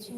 Shri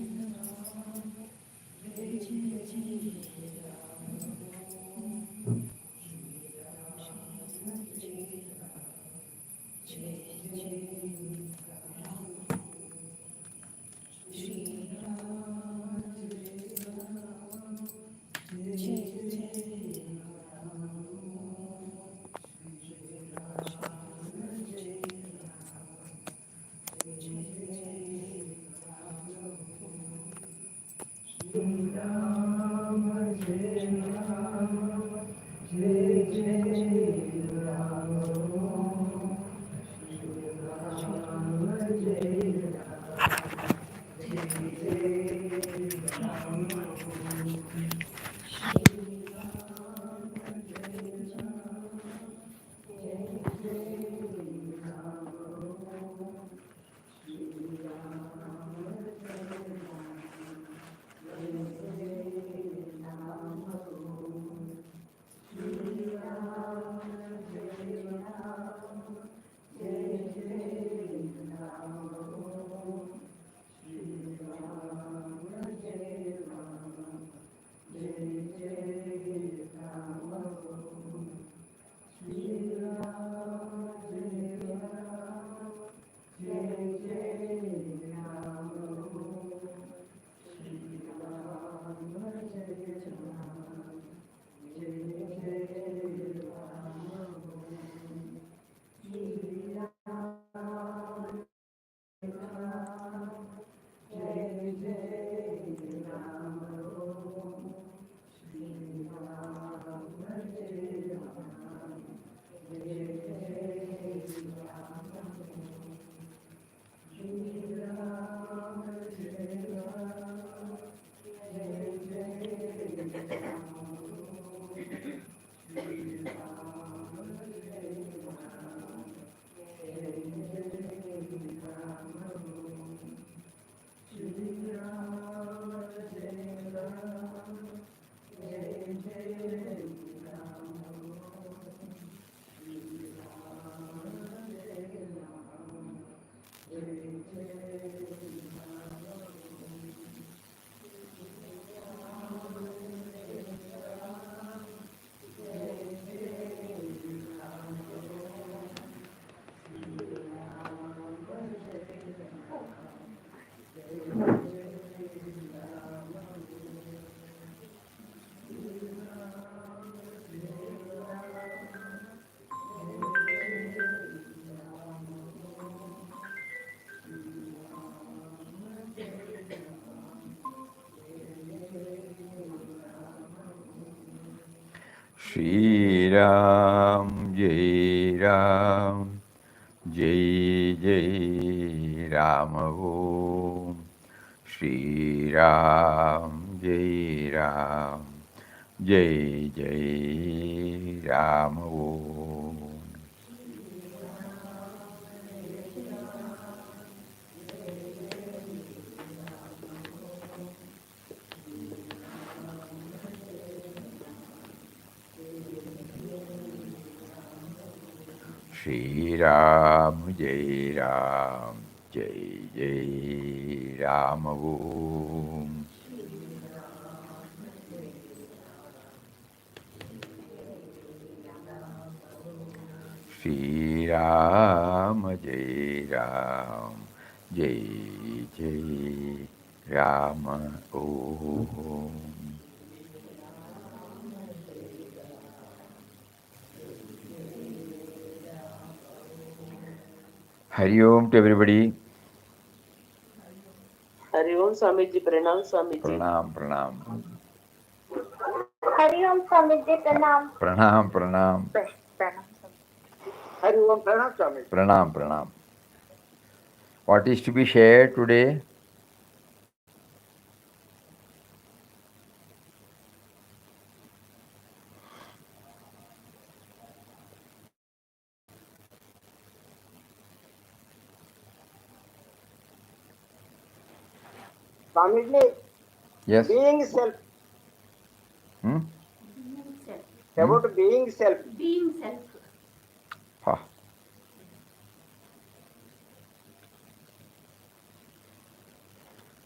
Ram, Jai Ram, Jai Jai Ram Om. Shri Ram, Jai Ram, Jai Jai Ram Om. Shri Ram, Jai Ram, Jai Jai Ram Om. Shri Ram, Jai Ram, Jai Jai Ram Om. Hari Om to everybody. Hari Om Swamiji, Pranam Swamiji. Pranam, pranam. Hari Om Swamiji, Pranam. Pranam, pranam. Hari Om, Pranam Swamiji. Pranam, pranam. What is to be shared today? Swamiji, Yes. being self. About being self. Being self. Ha.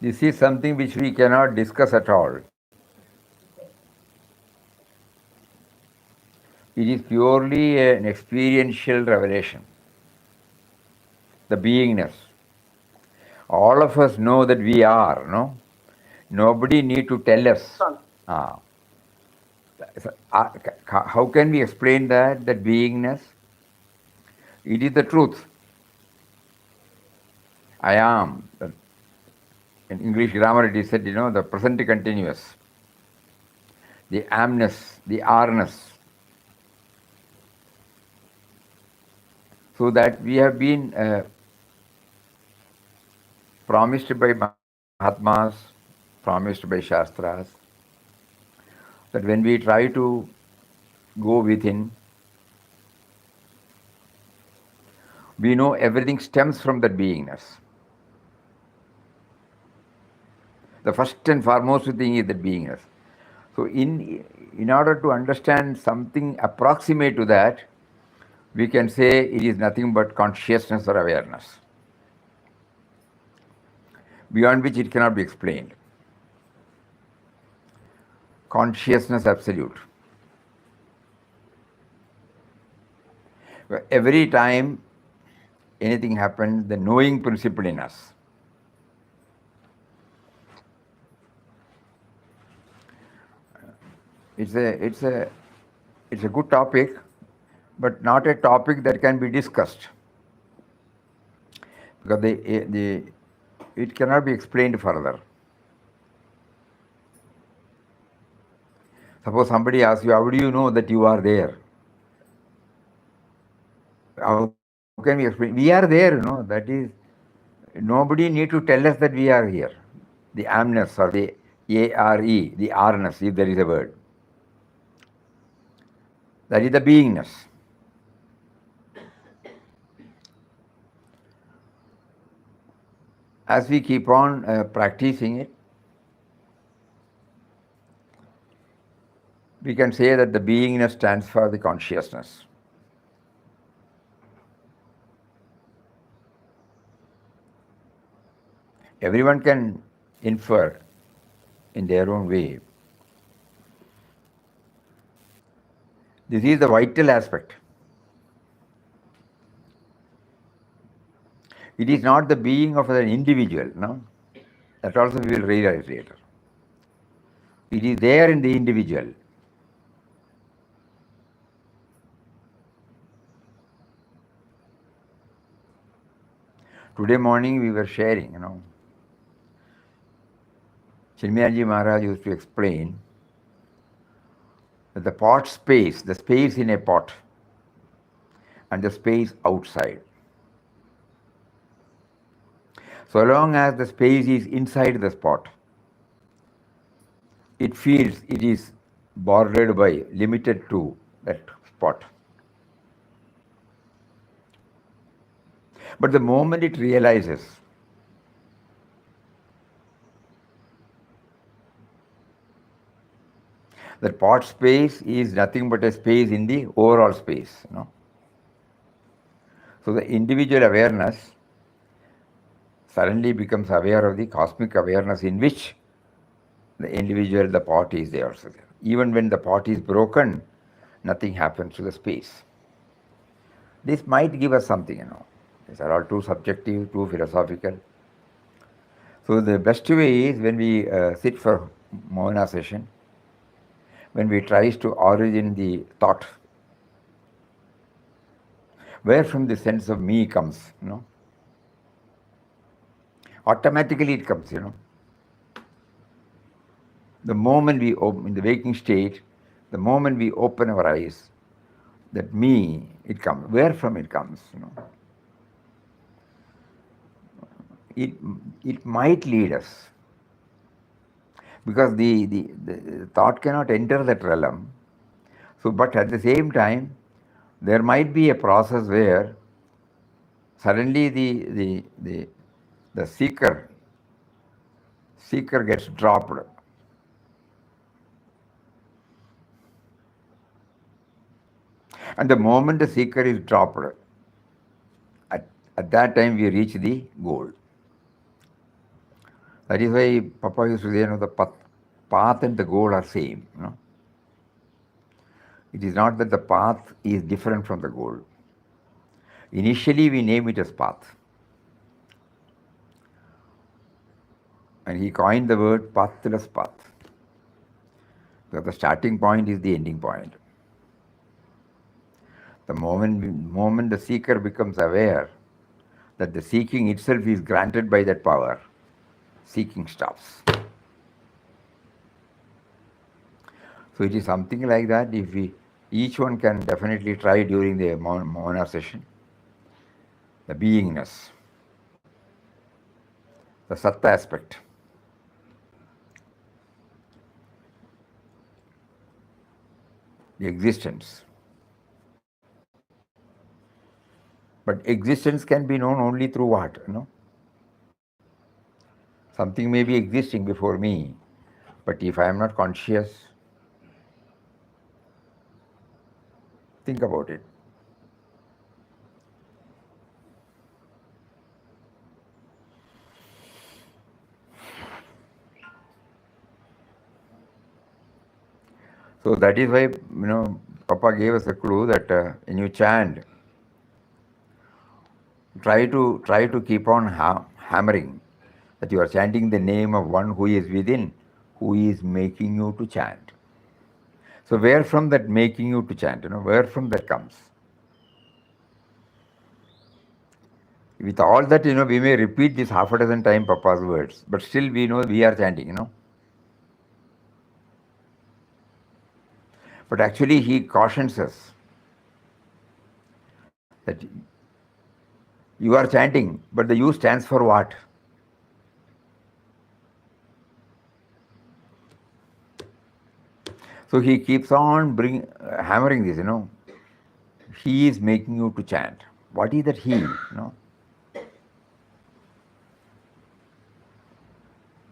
This is something which we cannot discuss at all. It is purely an experiential revelation, the beingness. All of us know that we are, no? Nobody need to tell us. Ah. How can we explain that beingness? It is the truth. I am. In English grammar it is said, the present continuous, the amness, the arness. So that we have been promised by Mahatmas, promised by Shastras, that when we try to go within, we know everything stems from that beingness. The first and foremost thing is that beingness. So in order to understand something approximate to that, we can say it is nothing but consciousness or awareness, beyond which it cannot be explained. Consciousness absolute. Every time anything happens, the knowing principle in us. It's a good topic, but not a topic that can be discussed, because it cannot be explained further. Suppose somebody asks you, how do you know that you are there? How can we explain? We are there, that is, nobody need to tell us that we are here. The amness or the A-R-E, the arness, if there is a word. That is the beingness. As we keep on practicing it, we can say that the beingness stands for the consciousness. Everyone can infer in their own way. This is the vital aspect. It is not the being of an individual, no? That also we will realize later. It is there in the individual. Today morning we were sharing, Chinmayaji Maharaj used to explain that the pot space, the space in a pot, and the space outside. So long as the space is inside the pot, it feels it is bordered by, limited to that spot. But the moment it realizes that pot space is nothing but a space in the overall space, So the individual awareness suddenly becomes aware of the cosmic awareness in which the individual, the pot is there also there. Even when the pot is broken, nothing happens to the space. This might give us something, These are all too subjective, too philosophical. So the best way is when we sit for Mohana session, when we try to origin the thought, where from the sense of me comes, Automatically it comes, The moment we open, in the waking state, the moment we open our eyes, that me, it comes. Where from it comes, It might lead us, because the thought cannot enter that realm. So, but at the same time, there might be a process where suddenly the seeker gets dropped. And the moment the seeker is dropped, at that time we reach the goal. That is why Papa used to say, the path and the goal are same. It is not that the path is different from the goal. Initially, we name it as path. And he coined the word pathless path. Because the starting point is the ending point. The moment the seeker becomes aware that the seeking itself is granted by that power, seeking stops. So it is something like that. If each one can definitely try during the Mauna session, the beingness, the Satta aspect. The existence. But existence can be known only through what? Something may be existing before me, but if I am not conscious, think about it. So that is why, Papa gave us a clue that when you chant, try to keep on hammering that you are chanting the name of one who is within, who is making you to chant. So where from that making you to chant, where from that comes? With all that, we may repeat this half a dozen times Papa's words, but still we know we are chanting, But actually he cautions us that you are chanting, but the U stands for what? So he keeps on hammering this, He is making you to chant. What is that he,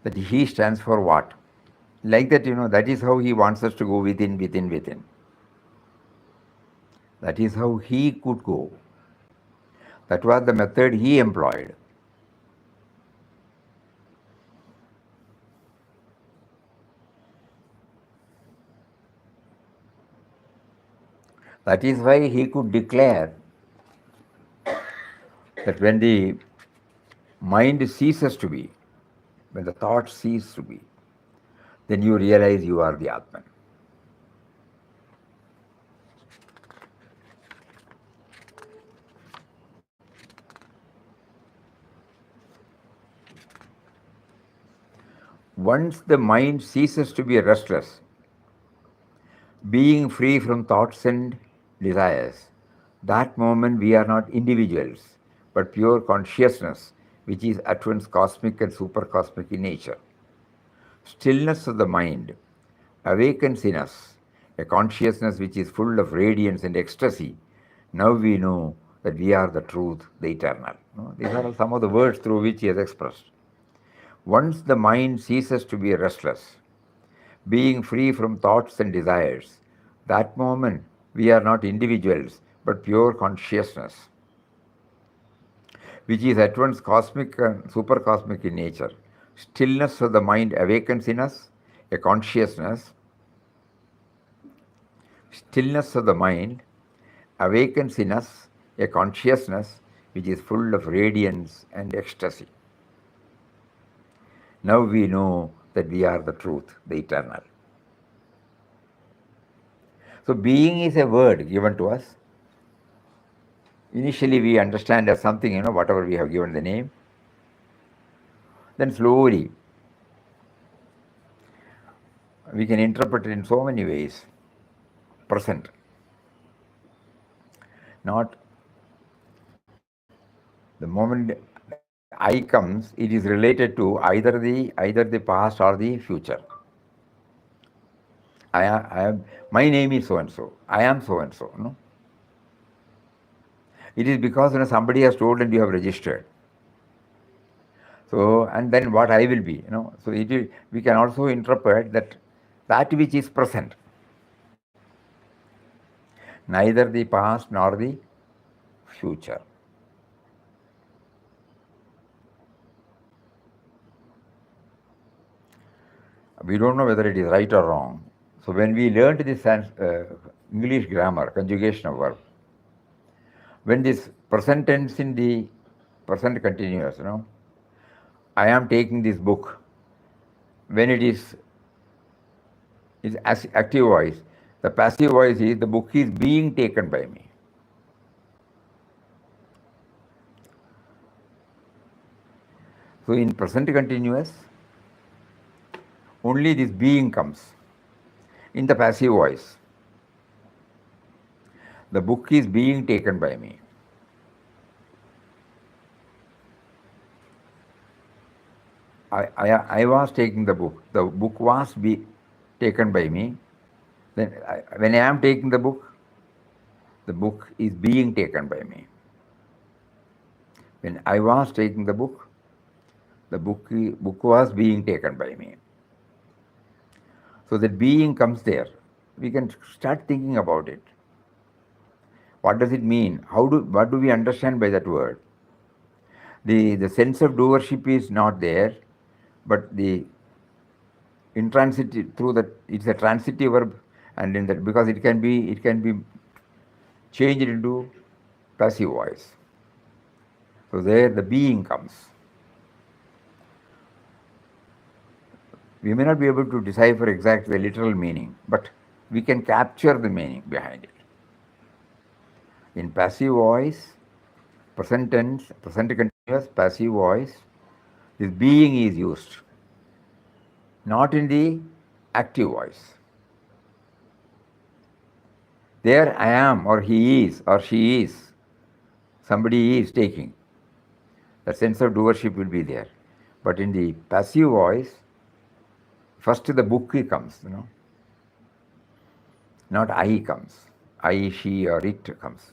That he stands for what? Like that, that is how he wants us to go within. That is how he could go. That was the method he employed. That is why he could declare that when the mind ceases to be, when the thoughts cease to be, then you realize you are the Atman. Once the mind ceases to be restless, being free from thoughts and desires, that moment we are not individuals, but pure consciousness, which is at once cosmic and supercosmic in nature. Stillness of the mind awakens in us a consciousness which is full of radiance and ecstasy. Now we know that we are the truth, the eternal. These are some of the words through which he has expressed. Once the mind ceases to be restless, being free from thoughts and desires, that moment we are not individuals but pure consciousness, which is at once cosmic and supercosmic in nature. Stillness of the mind awakens in us a consciousness. Stillness of the mind awakens in us a consciousness which is full of radiance and ecstasy. Now we know that we are the truth, the eternal. So being is a word given to us. Initially we understand as something, whatever we have given the name. Then slowly we can interpret it in so many ways. Present. Not the moment I comes, it is related to either the past or the future. I am, my name is so and so. I am so and so. No? It is because somebody has told and you have registered. So and then what I will be. So it is, we can also interpret that which is present. Neither the past nor the future. We don't know whether it is right or wrong. So when we learned this English grammar, conjugation of verb, when this present tense in the present continuous, I am taking this book. When it is as active voice, the passive voice is the book is being taken by me. So in present continuous, only this being comes. In the passive voice, the book is being taken by me. I was taking the book. The book was taken by me. Then when I am taking the book is being taken by me. When I was taking the book was being taken by me. So that being comes there. We can start thinking about it. What does it mean? What do we understand by that word? The sense of doership is not there, but the intransitive through that it's a transitive verb, and in that because it can be changed into passive voice. So there the being comes. We may not be able to decipher exactly the literal meaning, but we can capture the meaning behind it. In passive voice, present tense, present continuous, passive voice, this being is used, not in the active voice. There I am, or he is, or she is, somebody is taking. The sense of doership will be there. But in the passive voice, first the book comes, not I comes. I, she, or it comes.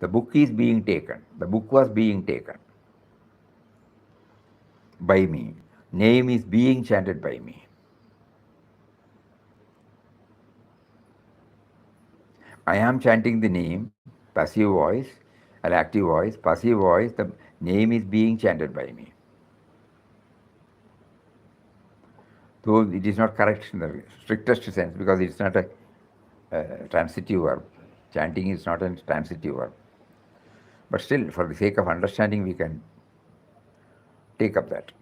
The book is being taken. The book was being taken by me. Name is being chanted by me. I am chanting the name, passive voice, an active voice, passive voice, the name is being chanted by me. Though it is not correct in the strictest sense because it's not a transitive verb. Chanting is not a transitive verb. But still, for the sake of understanding, we can take up that.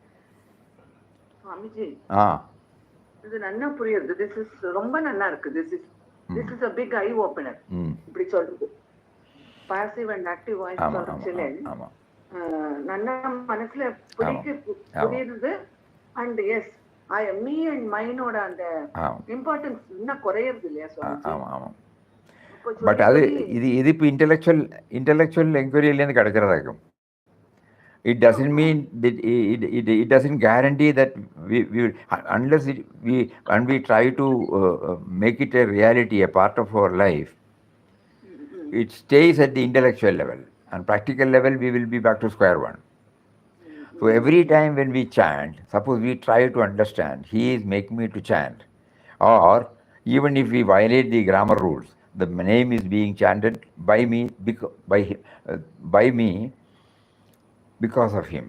Swamiji, Ah, இது நன்னா புரியுது. This is ரொம்ப நன்னா இருக்கு. This is a big eye opener. இப்படி சொல்றது passive and active voice சொல்றதுல நன்னா மனசுல புரியுது. அண்ட் எஸ் மீ அண்ட் மைனோட அந்த இம்பார்ட்டன்ஸ் இன்னும் குறையிறது இல்லையா சுவாமிஜி? பட் அது இது இப்போ intellectual என்கொயரியிலேருந்து கிடைக்கிறதாக்கும். It doesn't mean that it doesn't guarantee that we unless we try to make it a reality, a part of our life. It stays at the intellectual level, and practical level we will be back to square one. So every time when we chant, suppose we try to understand, he is making me to chant, or even if we violate the grammar rules, the name is being chanted by me because of him.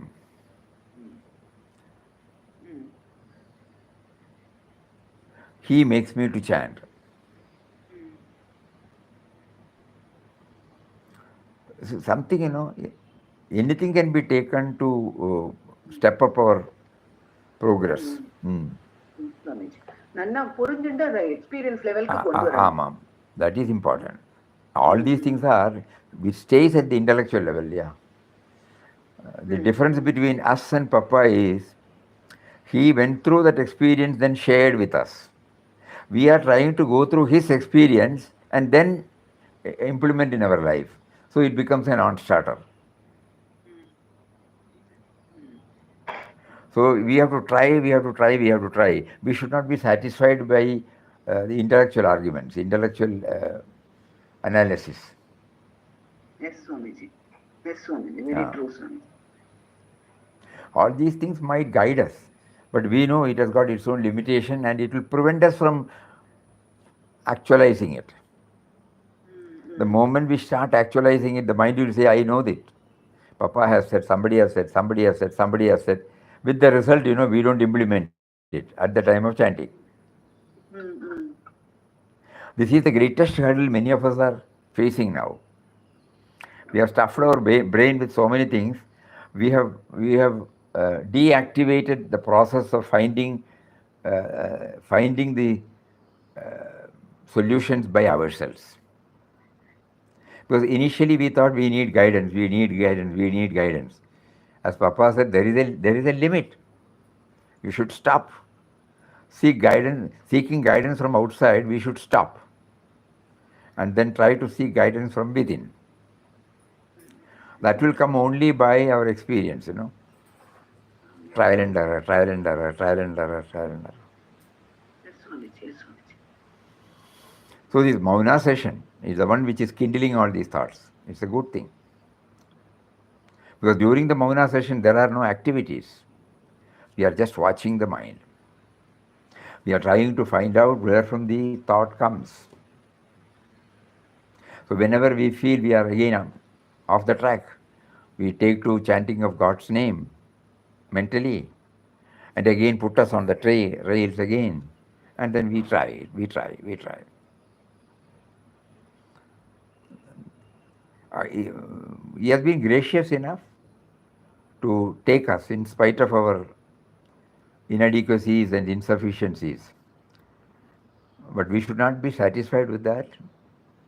He makes me to chant. So something, anything can be taken to step up our progress. That is important. All these things which stays at the intellectual level, yeah. The difference between us and Papa is he went through that experience, then shared with us. We are trying to go through his experience and then implement in our life. So it becomes a non-starter. So we have to try. We should not be satisfied by the intellectual arguments, intellectual analysis. Yes, Swamiji. Very true, Swamiji. All these things might guide us, but we know it has got its own limitation and it will prevent us from actualizing it. The moment we start actualizing it, the mind will say, I know that. Papa has said, somebody has said. With the result, we don't implement it. it at the time of chanting. Mm-hmm. This is the greatest hurdle many of us are facing now. We have stuffed our brain with so many things. We have deactivated the process of finding the solutions by ourselves. Because initially we thought we need guidance, we need guidance, we need guidance. As Papa said, there is a limit. You should stop. Seeking guidance from outside, we should stop. And then try to seek guidance from within. That will come only by our experience, Trial and error, trial and error, trial and error, trial and error. Yes, Swamiji, yes, Swamiji. So this Mauna session is the one which is kindling all these thoughts. It's a good thing. Because during the Mauna session, there are no activities. We are just watching the mind. We are trying to find out where from the thought comes. So whenever we feel we are again off the track, we take to chanting of God's name mentally, and again put us on the rails again, and then we try. He has been gracious enough to take us in spite of our inadequacies and insufficiencies. But we should not be satisfied with that.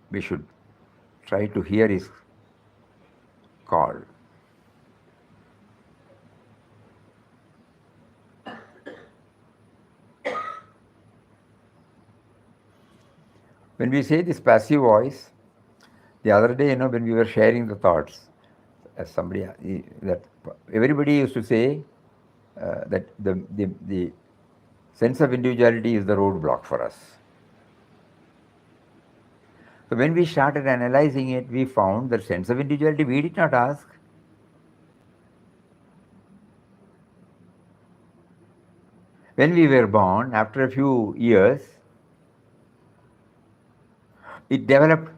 We should try to hear his call. When we say this passive voice, the other day, when we were sharing the thoughts, as somebody, that everybody used to say that the sense of individuality is the roadblock for us. So when we started analyzing it, we found that sense of individuality we did not ask. When we were born, after a few years, it developed.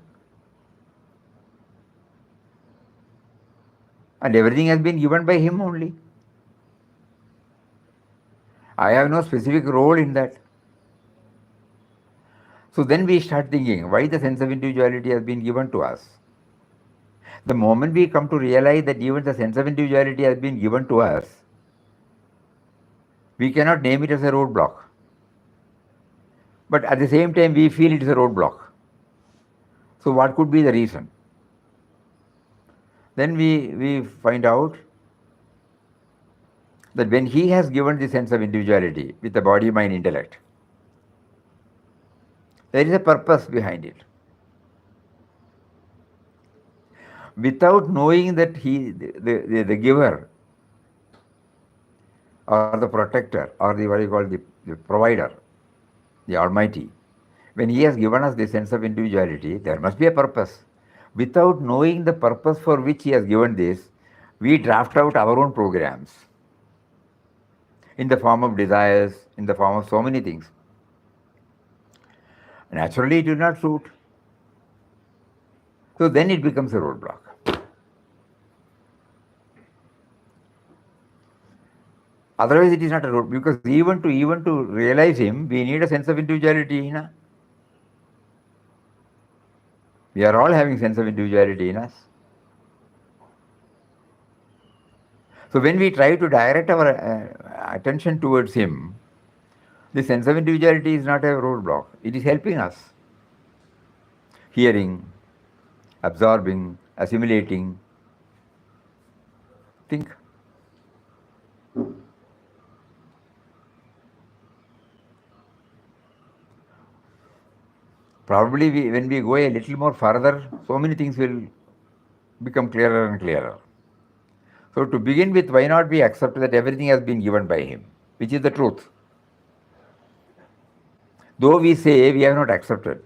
And everything has been given by him only. I have no specific role in that. So then we start thinking, why the sense of individuality has been given to us? The moment we come to realize that even the sense of individuality has been given to us, we cannot name it as a roadblock. But at the same time, we feel it is a roadblock. So what could be the reason? Then we find out that when he has given the sense of individuality with the body, mind, intellect, there is a purpose behind it. Without knowing that he, the giver, or the protector, or the what you call the provider, the Almighty, when he has given us the sense of individuality, there must be a purpose. Without knowing the purpose for which he has given this, we draft out our own programs in the form of desires, in the form of so many things. Naturally, it will not suit. So then it becomes a roadblock. Otherwise, it is not a road, because even to realize him, we need a sense of individuality. We are all having sense of individuality in us. So when we try to direct our attention towards him, the sense of individuality is not a roadblock. It is helping us. Hearing, absorbing, assimilating. Think. Probably when we go a little more further, so many things will become clearer and clearer. So to begin with, why not we accept that everything has been given by him, which is the truth. Though we say we have not accepted.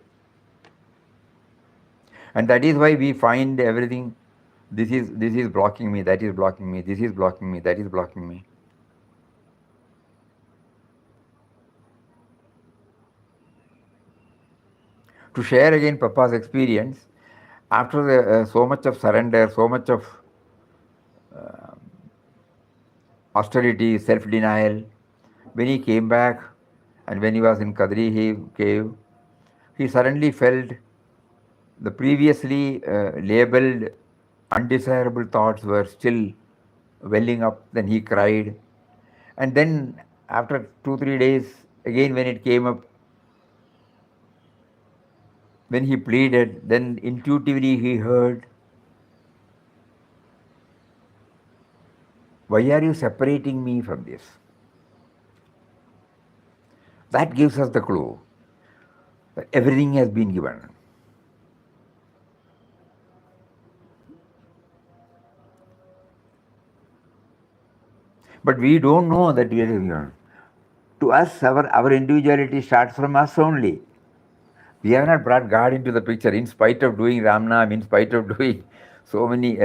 And that is why we find everything, this is blocking me, that is blocking me, this is blocking me, that is blocking me. To share again Papa's experience, after so much of surrender, so much of austerity, self-denial, When he came back and when he was in Kadri cave, he suddenly felt the previously labeled undesirable thoughts were still welling up. Then he cried. And then after 2-3 days, again when it came up, when he pleaded, then intuitively he heard, why are you separating me from this? That gives us the clue that everything has been given. But we don't know that we are given. To us, our individuality starts from us only. We have not brought God into the picture in spite of doing Ramnam, in spite of doing so many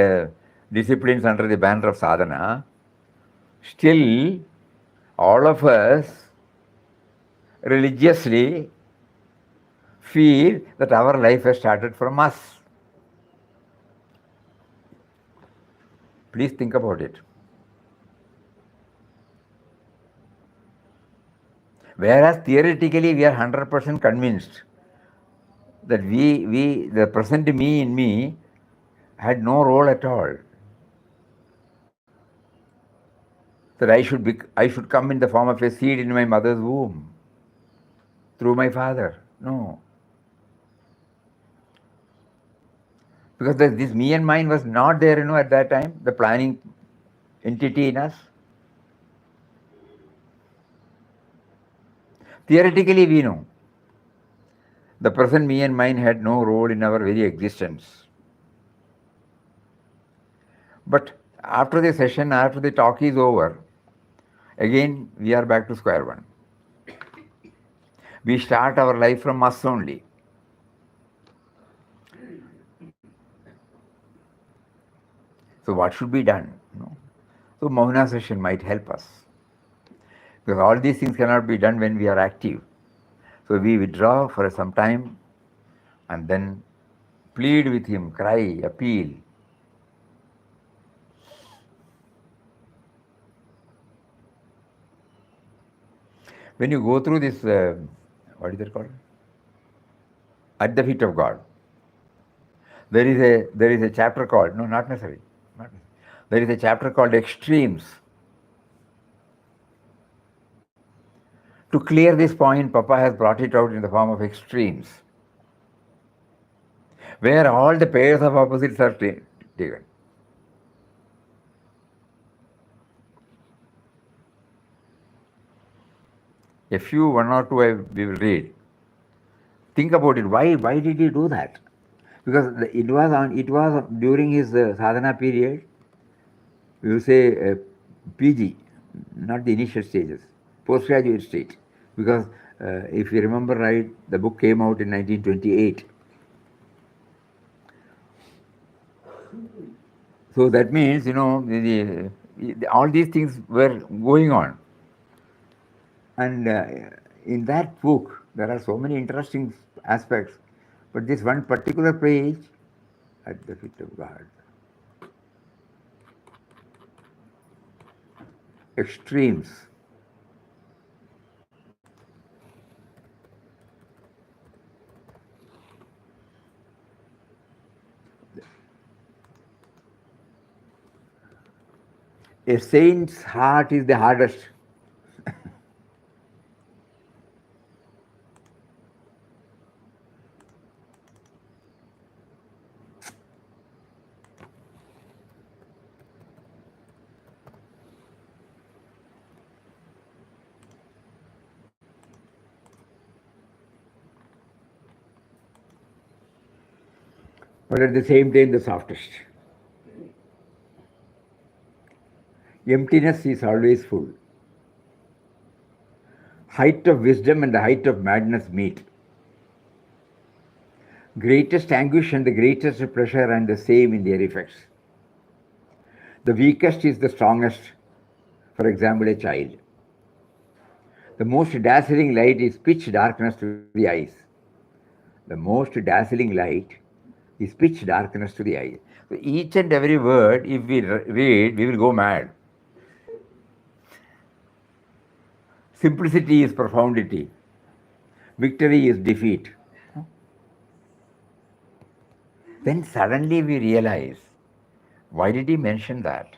disciplines under the banner of sadhana. Still, all of us religiously feel that our life has started from us. Please think about it. Whereas theoretically we are 100% convinced that the present me in me had no role at all. That I should come in the form of a seed in my mother's womb through my father. No. Because this me and mine was not there, at that time, the planning entity in us. Theoretically, we know. The present me and mine had no role in our very existence. But after the session, after the talk is over, again we are back to square one. We start our life from us only. So what should be done? So Mauna session might help us. Because all these things cannot be done when we are active. So we withdraw for some time and then plead with him, cry, appeal. When you go through this, what is it called? At the feet of God. There is a chapter called, no, not necessary. There is a chapter called Extremes. To clear this point, Papa has brought it out in the form of extremes, where all the pairs of opposites are taken. A few, one or two we will read. Think about it. Why did he do that? Because it was during his sadhana period. We will say PG, not the initial stages, postgraduate state. Because if you remember right, the book came out in 1928. So that means, all these things were going on. And in that book, there are so many interesting aspects. But this one particular page, at the feet of God, extremes. A saint's heart is the hardest. But at the same time, the softest. Emptiness is always full. Height of wisdom and the height of madness meet. Greatest anguish and the greatest pleasure are the same in their effects. The weakest is the strongest, for example, a child. The most dazzling light is pitch darkness to the eyes. The most dazzling light is pitch darkness to the eyes. So each and every word, if we read, we will go mad. Simplicity is profundity. Victory is defeat. Then suddenly we realize, why did he mention that?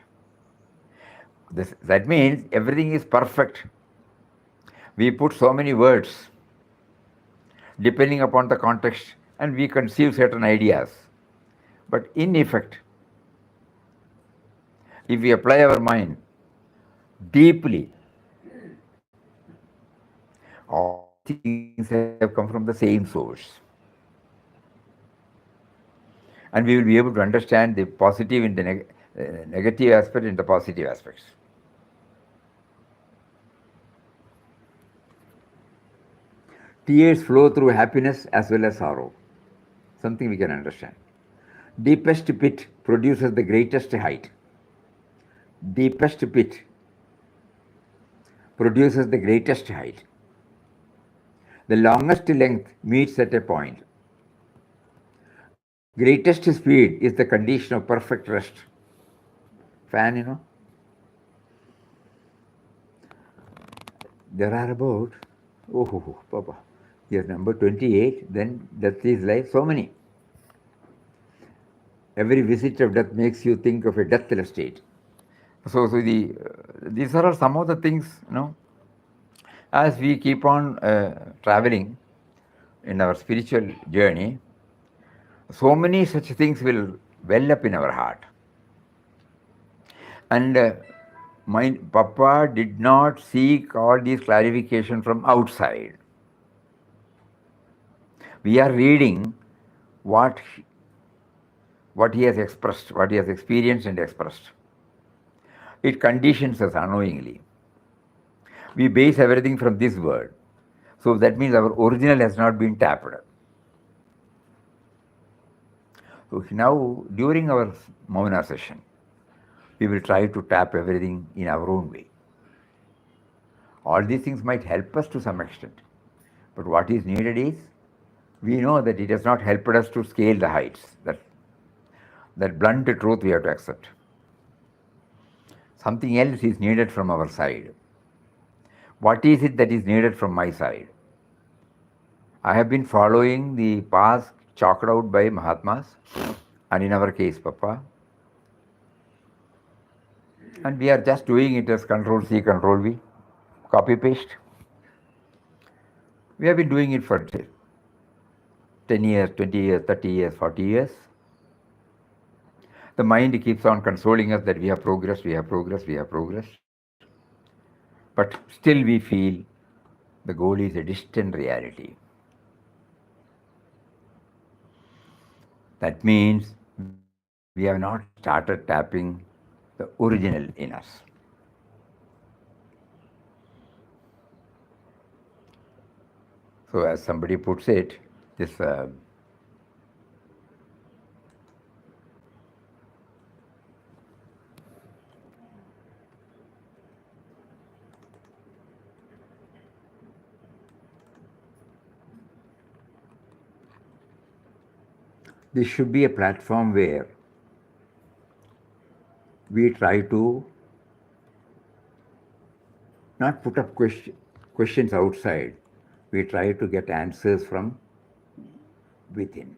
That means everything is perfect. We put so many words depending upon the context and we conceive certain ideas. But in effect, if we apply our mind deeply, all things have come from the same source. And we will be able to understand the positive in the negative aspect and the positive aspects. Tears flow through happiness as well as sorrow. Something we can understand. Deepest pit produces the greatest height. Deepest pit produces the greatest height. The longest length meets at a point. Greatest speed is the condition of perfect rest. Fan, you know. There are about, Papa, yes, number 28, then death is life, so many. Every visit of death makes you think of a deathless state. So these are some of the things, you know, as we keep on traveling in our spiritual journey, so many such things will well up in our heart. And Papa did not seek all these clarifications from outside. We are reading what he has expressed, what he has experienced and expressed. It conditions us unknowingly. We base everything from this word. So that means our original has not been tapped. So now, during our Mauna session, we will try to tap everything in our own way. All these things might help us to some extent. But what is needed is, we know that it has not helped us to scale the heights. That blunt truth we have to accept. Something else is needed from our side. What is it that is needed from my side? I have been following the path chalked out by Mahatmas, and in our case, Papa. And we are just doing it as Control C, Control V, copy paste. We have been doing it for 10 years, 20 years, 30 years, 40 years. The mind keeps on consoling us that we have progressed, we have progressed, we have progressed. But still we feel the goal is a distant reality. That means we have not started tapping the original in us. So as somebody puts it, this this should be a platform where we try to not put up questions outside. We try to get answers from within.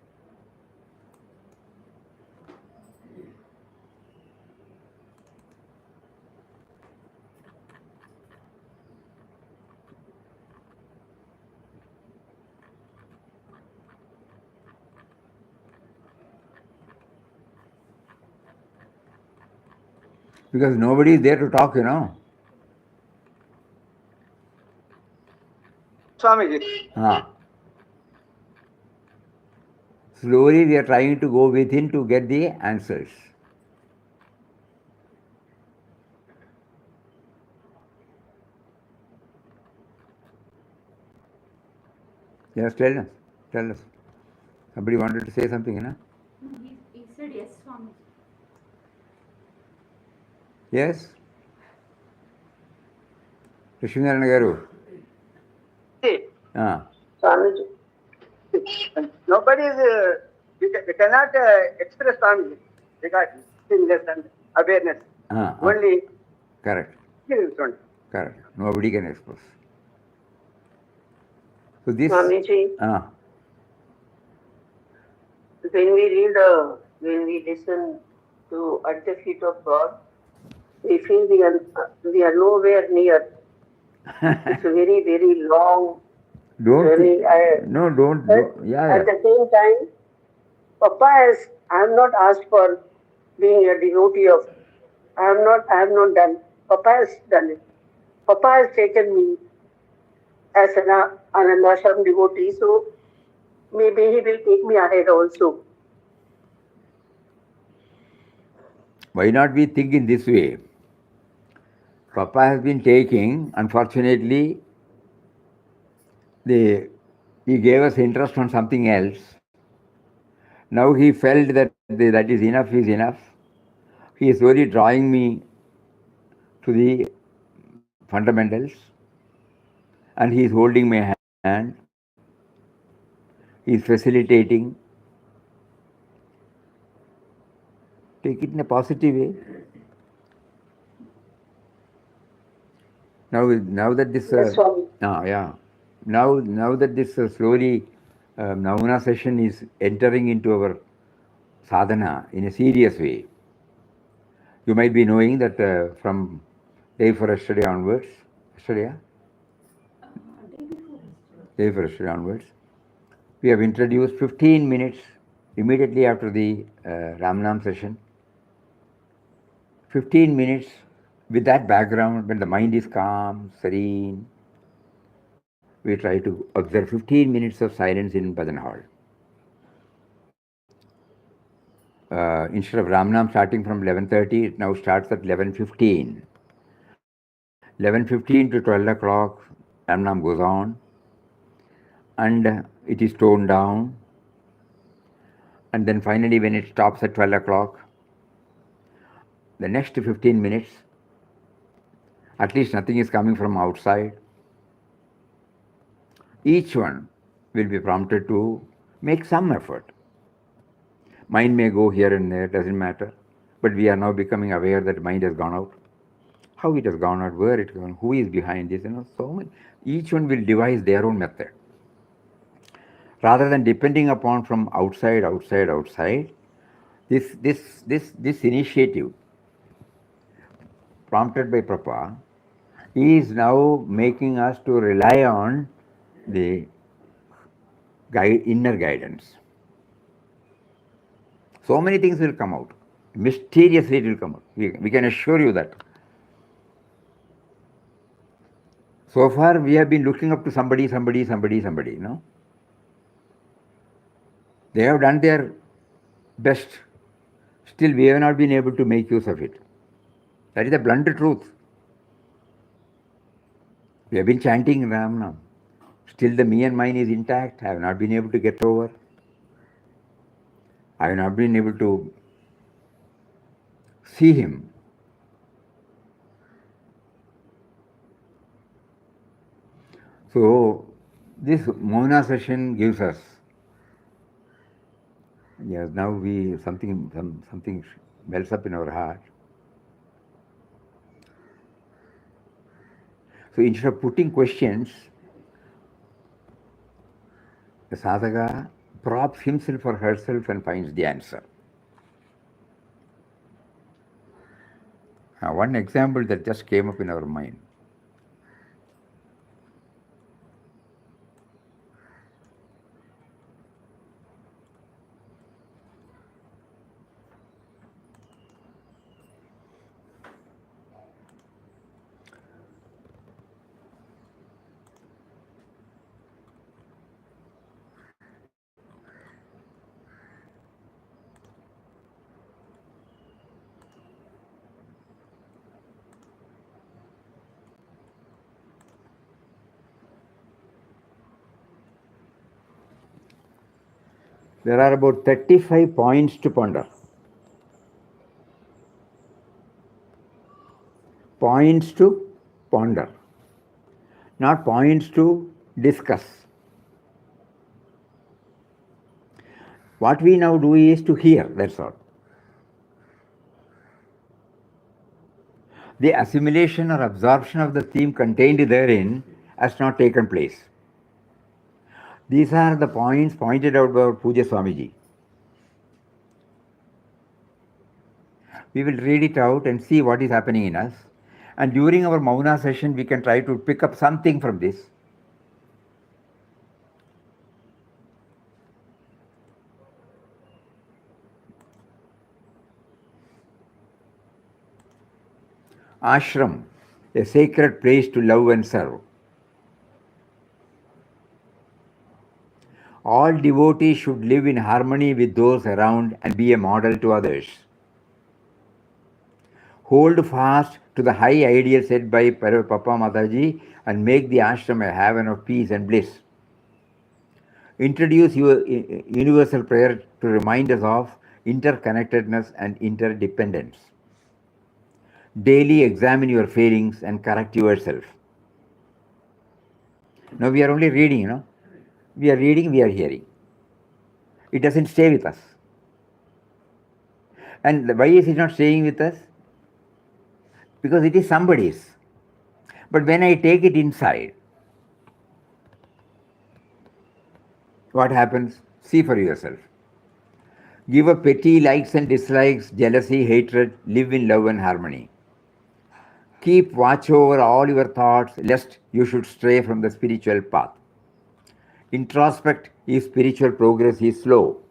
Because nobody is there to talk, you know. Swamiji. Slowly we are trying to go within to get the answers. Yes, tell us. Somebody wanted to say something, you know? He said yes, Swami. Yes? Krishna Garu. Swamiji. Nobody is, we cannot express Swamiji regarding stillness and awareness. Only. Correct. Experience only. Correct. Nobody can express. So this, Swamiji, when we listen to At the Feet of God, we feel we are nowhere near. It's a very, very long journey. At the same time, I have not asked for being a devotee of, I have not done. Papa has done it. Papa has taken me as an Anandashram devotee, so maybe he will take me ahead also. Why not we think in this way? Papa has been taking, unfortunately, he gave us interest on something else. Now he felt that that is enough. He is slowly drawing me to the fundamentals, and he is holding my hand. He is facilitating. Take it in a positive way. Now that this now that this slowly Nauna session is entering into our sadhana in a serious way. You might be knowing that from day for yesterday onwards, day for yesterday onwards, we have introduced 15 minutes immediately after the Ramnam session. 15 minutes with that background, when the mind is calm, serene, we try to observe 15 minutes of silence in Bhajan Hall. Instead of Ramnam starting from 11:30, it now starts at 11:15. 11:15 to 12 o'clock, Ramnam goes on, and it is toned down. And then finally, when it stops at 12 o'clock, the next 15 minutes, at least nothing is coming from outside. Each one will be prompted to make some effort. Mind may go here and there, doesn't matter. But we are now becoming aware that mind has gone out. How it has gone out, where it has gone, who is behind this, so many. Each one will devise their own method. Rather than depending upon from outside, this initiative prompted by Papa is now making us to rely on the inner guidance. So many things will come out. Mysteriously it will come out. We can assure you that. So far we have been looking up to somebody, no? They have done their best. Still we have not been able to make use of it. That is the blunt truth. We have been chanting Ram Nam. Still the me and mine is intact. I have not been able to get over. I have not been able to see him. So this Mona session gives us, yes, now something wells up in our heart. So instead of putting questions, the sadhaka props himself or herself and finds the answer. One example that just came up in our mind. There are about 35 points to ponder. Points to ponder, not points to discuss. What we now do is to hear, that's all. The assimilation or absorption of the theme contained therein has not taken place. These are the points pointed out by our Puja Swamiji. We will read it out and see what is happening in us. And during our Mauna session, we can try to pick up something from this. Ashram, a sacred place to love and serve. All devotees should live in harmony with those around and be a model to others. Hold fast to the high ideal set by Papa Mataji and make the ashram a haven of peace and bliss. Introduce your universal prayer to remind us of interconnectedness and interdependence. Daily examine your failings and correct yourself. Now we are only reading, We are reading, we are hearing. It doesn't stay with us. And why is it not staying with us? Because it is somebody's. But when I take it inside, what happens? See for yourself. Give up petty likes and dislikes, jealousy, hatred, live in love and harmony. Keep watch over all your thoughts, lest you should stray from the spiritual path. Introspect if spiritual progress is slow.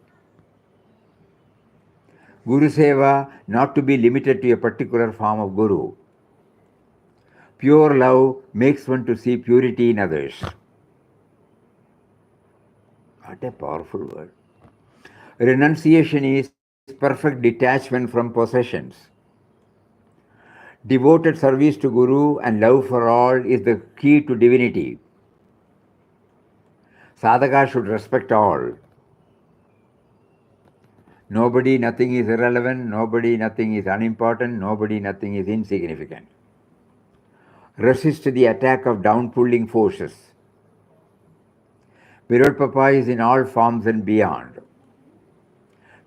Guru Seva not to be limited to a particular form of Guru. Pure love makes one to see purity in others. What a powerful word. Renunciation is perfect detachment from possessions. Devoted service to Guru and love for all is the key to divinity. Sadhaka should respect all. Nobody, nothing is irrelevant. Nobody, nothing is unimportant. Nobody, nothing is insignificant. Resist the attack of down-pulling forces. Virat Papa is in all forms and beyond.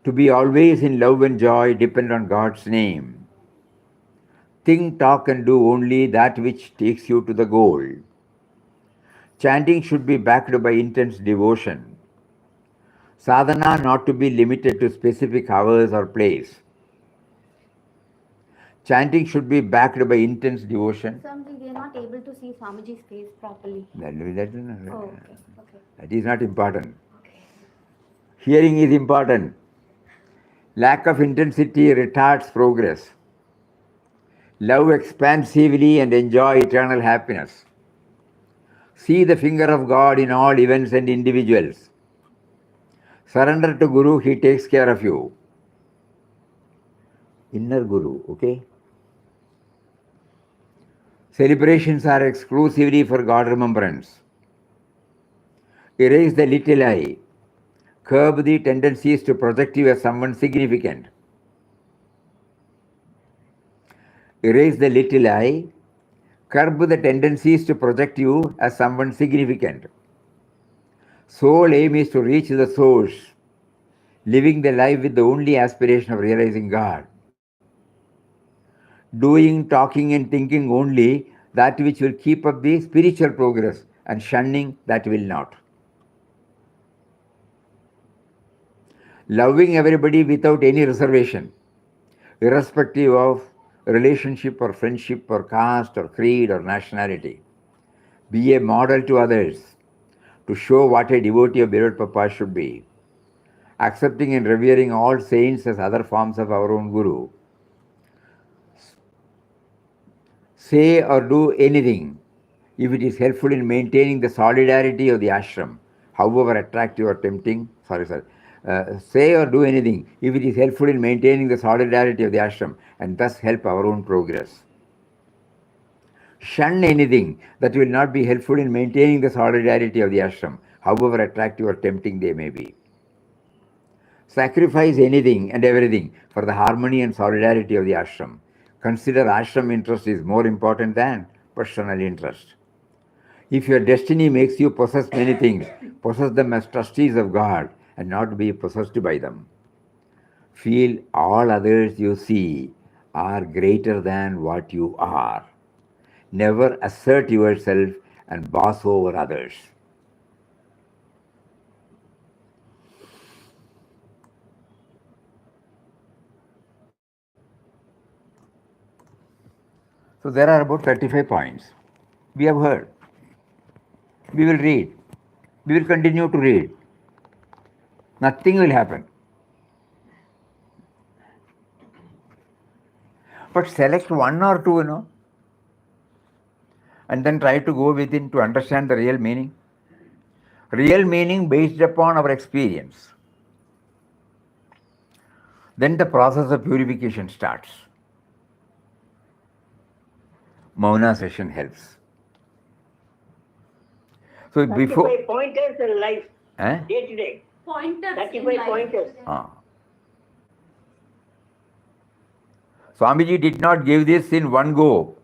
To be always in love and joy depend on God's name. Think, talk and do only that which takes you to the goal. Chanting should be backed by intense devotion. Sadhana not to be limited to specific hours or place. Chanting should be backed by intense devotion. Something they are not able to see Swamiji's face properly. That is not important. Okay. Hearing is important. Lack of intensity retards progress. Love expansively and enjoy eternal happiness. See the finger of God in all events and individuals. Surrender to Guru, he takes care of you. Inner Guru, okay? Celebrations are exclusively for God remembrance. Erase the little I. Curb the tendencies to project you as someone significant. Erase the little I. Curb the tendencies to project you as someone significant. Sole aim is to reach the source, living the life with the only aspiration of realizing God. Doing, talking and thinking only that which will keep up the spiritual progress and shunning that will not. Loving everybody without any reservation, irrespective of relationship or friendship or caste or creed or nationality. Be a model to others to show what a devotee of Virat Papa should be. Accepting and revering all saints as other forms of our own Guru. Say or do anything if it is helpful in maintaining the solidarity of the ashram, however attractive or tempting. Say or do anything if it is helpful in maintaining the solidarity of the ashram and thus help our own progress. Shun anything that will not be helpful in maintaining the solidarity of the ashram, however attractive or tempting they may be. Sacrifice anything and everything for the harmony and solidarity of the ashram. Consider ashram interest is more important than personal interest. If your destiny makes you possess many things, possess them as trustees of God and not be possessed by them. Feel all others you see are greater than what you are. Never assert yourself and boss over others. So there are about 35 points. We have heard. We will read. We will continue to read. Nothing will happen. But select one or two, and then try to go within to understand the real meaning. Real meaning based upon our experience. Then the process of purification starts. Mauna session helps. So 35 before pointers in life, day to day. Pointers. 35 pointers. Swamiji did not give this in one go.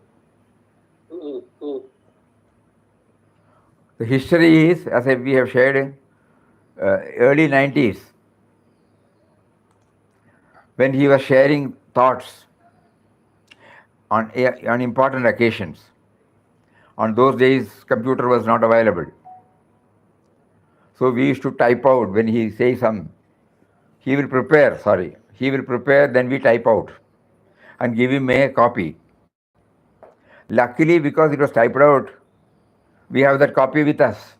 The history is, as we have shared, early 90s, when he was sharing thoughts on important occasions. On those days, computer was not available. So we used to type out when he says some. He will prepare, then we type out and give him a copy. Luckily, because it was typed out, we have that copy with us.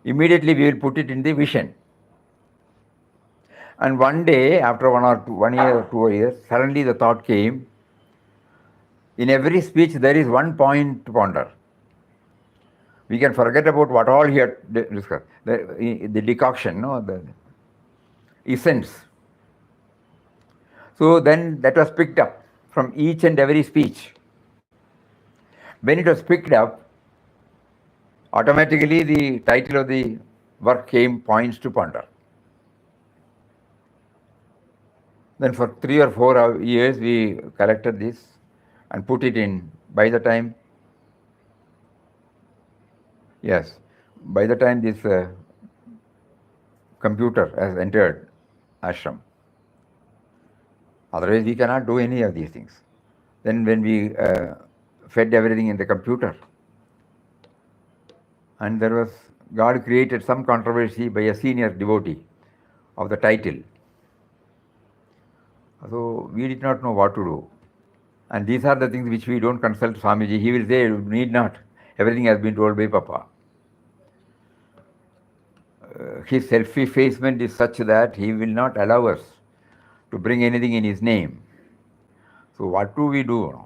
Immediately we will put it in the vision. And one day, after 1 year or 2 years, suddenly the thought came, in every speech there is one point to ponder. We can forget about what all he had discussed. The decoction, the essence. So then that was picked up from each and every speech. When it was picked up, automatically the title of the work came, Points to Ponder. Then for 3 or 4 years we collected this and put it in. By the time this computer has entered ashram. Otherwise we cannot do any of these things. Then when we fed everything in the computer, and God created some controversy by a senior devotee of the title. So we did not know what to do. And these are the things which we don't consult Swamiji. He will say, need not. Everything has been told by Papa. His self-effacement is such that he will not allow us to bring anything in his name. So what do we do?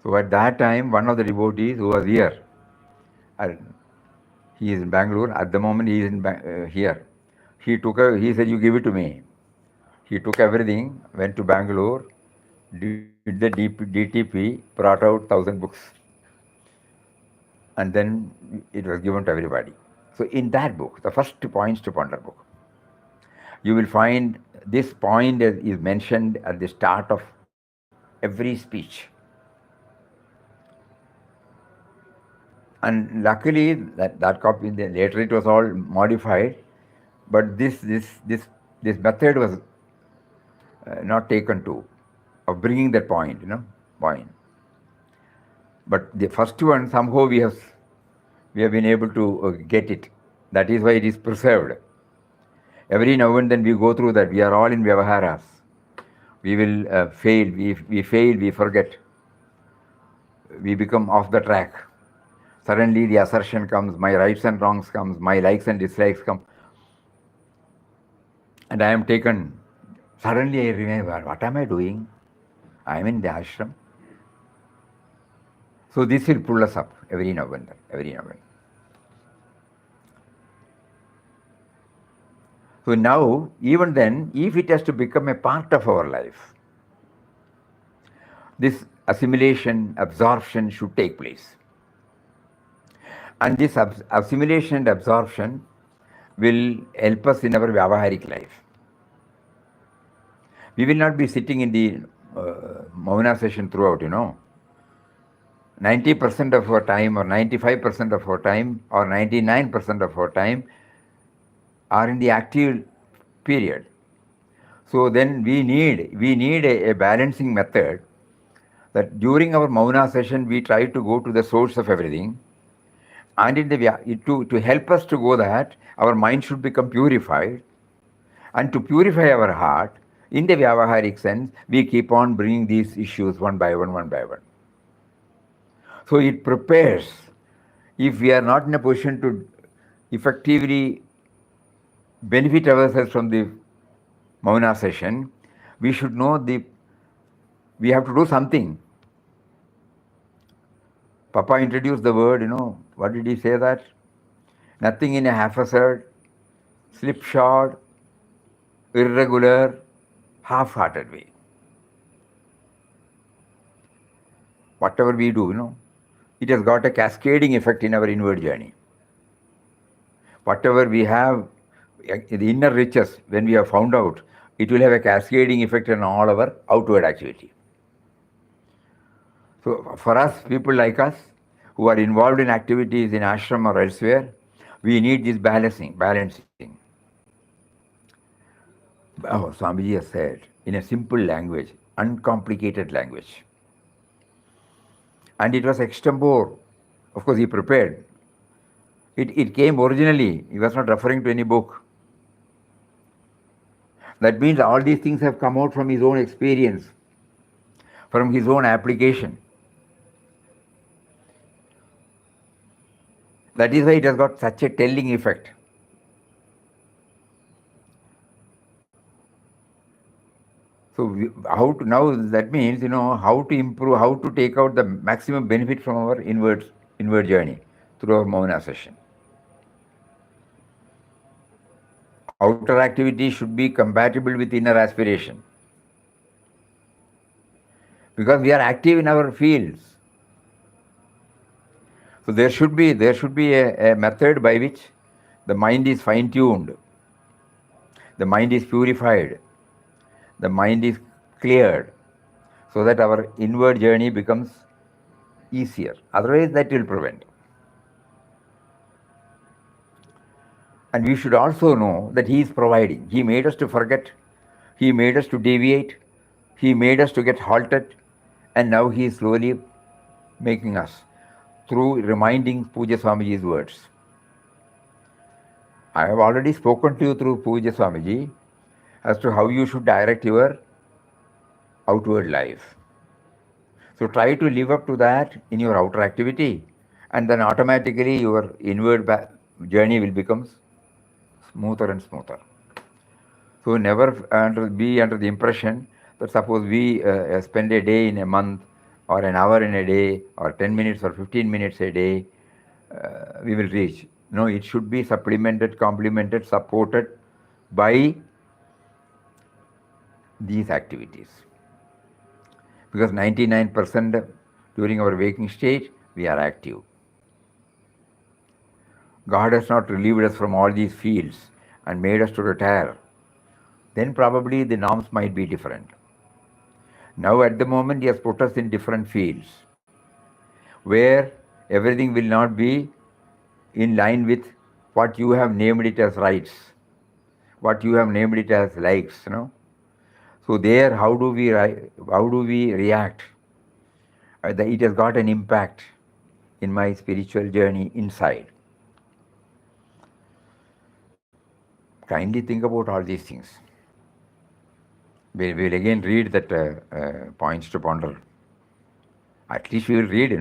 So at that time, one of the devotees who was here, he is in Bangalore. At the moment, he is here. He said, you give it to me. He took everything, went to Bangalore, did the DTP, brought out 1,000 books. And then it was given to everybody. So in that book, the first Points to Ponder book, you will find this point is mentioned at the start of every speech. And luckily, that copy, later it was all modified, but this method was not taken to, of bringing that point, point. But the first one, somehow we have been able to get it. That is why it is preserved. Every now and then we go through that. We are all in Vyavaharas. We will fail, we fail, we forget. We become off the track. Suddenly the assertion comes, my rights and wrongs comes, my likes and dislikes come. And I am taken. Suddenly I remember, what am I doing? I am in the ashram. So this will pull us up every now and then. So now, even then, if it has to become a part of our life, this assimilation, absorption should take place. And this assimilation and absorption will help us in our Vyavaharik life. We will not be sitting in the Mauna session throughout, 90% of our time, or 95% of our time, or 99% of our time are in the active period. So then we need a balancing method, that during our Mauna session we try to go to the source of everything, and to help us to go that, our mind should become purified, and to purify our heart, in the Vyavaharik sense, we keep on bringing these issues one by one. So it prepares. If we are not in a position to effectively benefit ourselves from the Mauna session, we should know we have to do something. Papa introduced the word, what did he say that? Nothing in a haphazard, slipshod, irregular, half-hearted way. Whatever we do, it has got a cascading effect in our inward journey. Whatever we have, the inner riches, when we have found out, it will have a cascading effect on all our outward activity. So for us, people like us, who are involved in activities in ashram or elsewhere, we need this balancing. Oh, Swamiji has said, in a simple language, uncomplicated language. And it was extempore. Of course, he prepared. It came originally. He was not referring to any book. That means all these things have come out from his own experience, from his own application. That is why it has got such a telling effect. So now that means, how to improve, how to take out the maximum benefit from our inward journey through our Mauna session. Outer activity should be compatible with inner aspiration. Because we are active in our fields. So there should be a method by which the mind is fine-tuned, the mind is purified, the mind is cleared, so that our inward journey becomes easier. Otherwise, that will prevent. And we should also know that he is providing. He made us to forget. He made us to deviate. He made us to get halted. And now he is slowly making us through reminding Puja Swamiji's words. I have already spoken to you through Puja Swamiji as to how you should direct your outward life. So try to live up to that in your outer activity, and then automatically your inward journey will become smoother and smoother. So never be under the impression that suppose we spend a day in a month, or an hour in a day, or 10 minutes or 15 minutes a day, we will reach. No, it should be supplemented, complemented, supported by these activities. Because 99% during our waking state, we are active. God has not relieved us from all these fields and made us to retire. Then probably the norms might be different. Now at the moment, he has put us in different fields where everything will not be in line with what you have named it as rights, what you have named it as likes, So there, how do we react? It has got an impact in my spiritual journey inside. Kindly think about all these things. We will again read that points to ponder. At least we will read,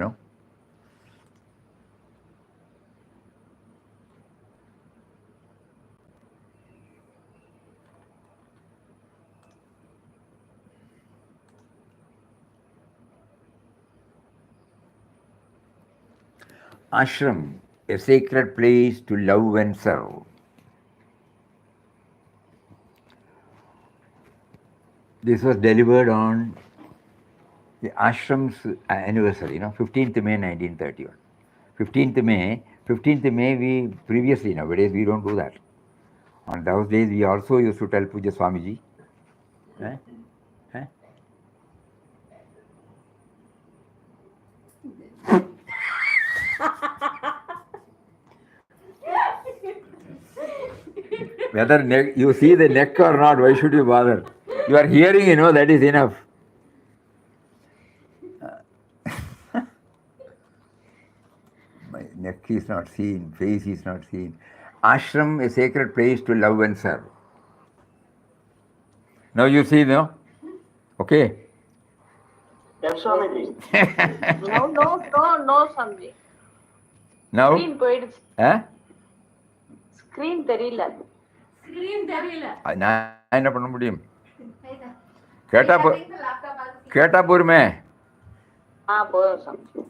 Ashram, a sacred place to love and serve. This was delivered on the ashram's anniversary, 15th May 1931. 15th May we previously, nowadays we don't do that. On those days we also used to tell Puja Swamiji. Whether you see the neck or not, why should you bother? You are hearing, that is enough. My neck is not seen, face is not seen. Ashram, a sacred place to love and serve. Now you see, Okay? Yes, Swamiji. No, Swamiji. Now? Screen போயிடுச்சு. Screen தெரியல. நான் என்ன பண்ண முடியும்? கேட்டா போருமே. போதும் Swamiji.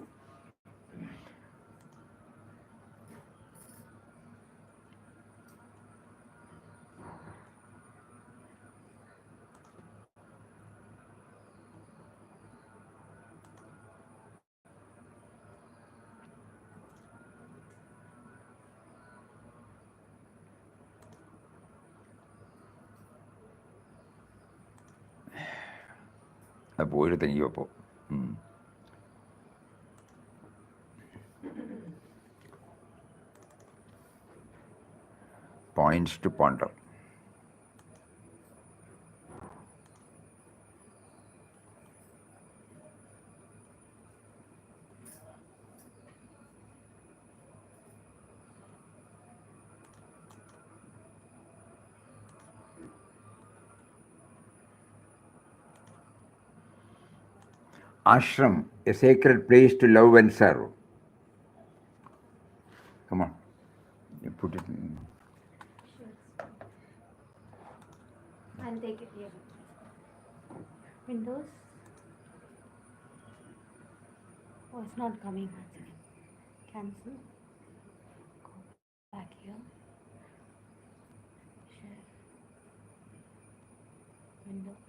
போயிட்டு தங்கி வைப்போம். Points to ponder. Ashram, a sacred place to love and serve. Come on, you put it in. I'll take it here. Windows. Oh, it's not coming. Cancel. Go back here. Share. Windows.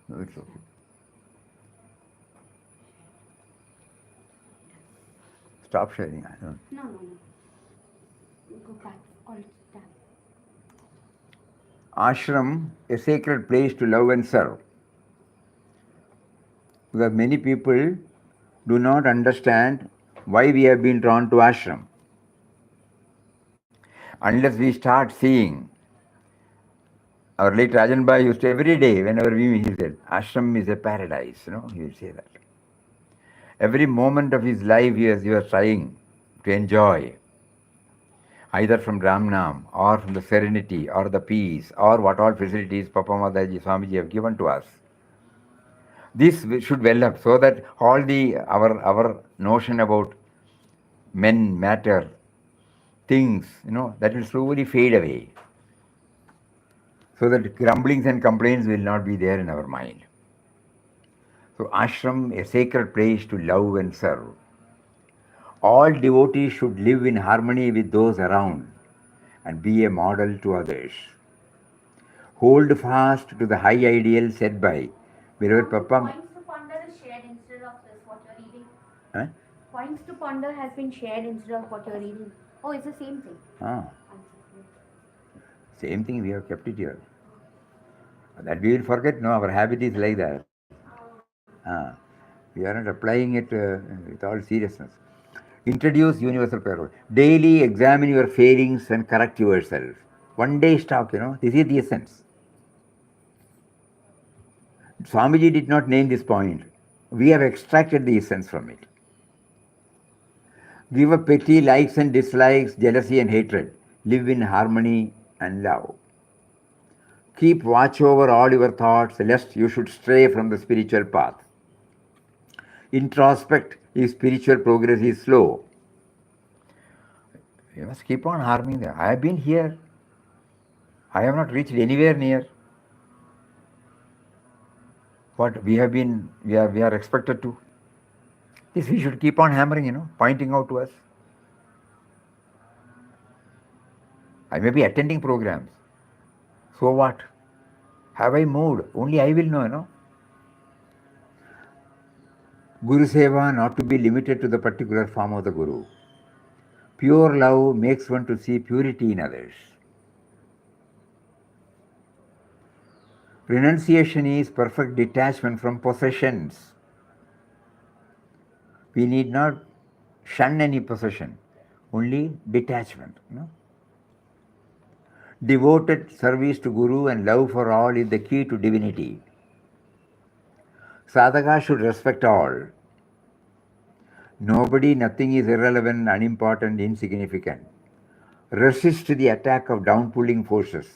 No, it's okay. Stop sharing. I don't. No. Go back. Alt tab. Ashram, a sacred place to love and serve. Because many people do not understand why we have been drawn to ashram. Unless we start seeing, our late Rajan Bhai used to every day, whenever we meet, he said, ashram is a paradise, he would say that. Every moment of his life he was trying to enjoy, either from Ramnam or from the serenity or the peace or what all facilities Papa Madaji Swamiji have given to us. This should well up so that all our notion about men, matter, things, that will slowly fade away. So that grumblings and complaints will not be there in our mind. So ashram, a sacred place to love and serve. All devotees should live in harmony with those around and be a model to others. Hold fast to the high ideal set by beloved Papa. Points to ponder is shared instead of this, what you're reading. Huh? Points to ponder has been shared instead of what you're reading. Oh, it's the same thing. Same thing, we have kept it here. That we will forget, no, our habit is like that. We are not applying it with all seriousness. Introduce universal prayer. Daily examine your failings and correct yourself. One day talk, this is the essence. Swamiji did not name this point. We have extracted the essence from it. Give up petty likes and dislikes, jealousy and hatred. Live in harmony and love. Keep watch over all your thoughts, lest you should stray from the spiritual path. Introspect if spiritual progress is slow. You must keep on harming them. I have been here. I have not reached anywhere near what we are expected to. This we should keep on hammering, pointing out to us. I may be attending programs. So what? Have I moved? Only I will know, Guru Seva not to be limited to the particular form of the Guru. Pure love makes one to see purity in others. Renunciation is perfect detachment from possessions. We need not shun any possession, only detachment. Devoted service to Guru and love for all is the key to divinity. Sadhaka should respect all. Nobody, nothing is irrelevant, unimportant, insignificant. Resist the attack of downpulling forces.